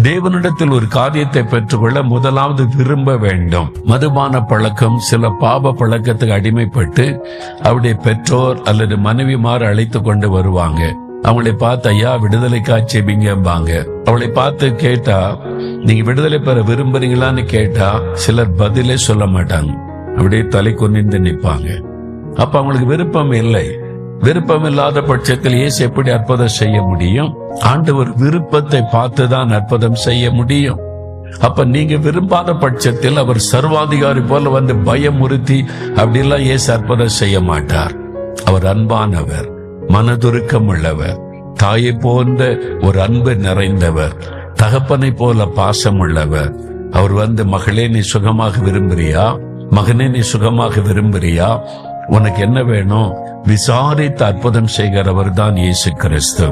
தேவனிடத்தில் ஒரு காரியத்தை பெற்றுக்கொள்ள முதலாவது விரும்ப வேண்டும். மதுபான பழக்கம், சில பாப பழக்கத்துக்கு அடிமைப்பட்டு அவருடைய பெற்றோர் அல்லது மனைவிமார் அழைத்து கொண்டு வருவாங்க. அவங்களை பார்த்து ஐயா விடுதலைக்கா செபிங்கம்பாங்க. அவளை பார்த்து கேட்டா நீங்க விடுதலை பெற விரும்புறீங்களான்னு கேட்டா சிலர் பதிலே சொல்ல மாட்டாங்க, அப்படியே தலை கொண்டு நிற்பாங்க. அப்ப அவங்களுக்கு விருப்பம் இல்லை. விருப்பம் இல்லாத பட்சத்தில் இயேசு எப்படி அற்புதம் செய்ய முடியும்? ஆண்டவர் விருப்பத்தை பார்த்துதான் அற்புதம் செய்ய முடியும். அப்ப நீங்க விரும்பாத பட்சத்தில் அவர் சர்வாதிகாரி போல வந்து பயமுறுத்தி அப்படிலாம் இயேசு அற்புதம் செய்ய மாட்டார். அவர் அன்பானவர், மனதுருக்கம் உள்ளவர், தாயை போன்ற ஒரு அன்பு நிறைந்தவர், தகப்பனை போல பாசம் உள்ளவர். அவர் வந்து மகளே நீ சுகமாக விரும்புறியா, மகனே நீ சுகமாக விரும்புறியா, உனக்கு என்ன வேணும் விசாரித்து அற்புதம் செய்கிறவர் தான் இயேசு கிறிஸ்து.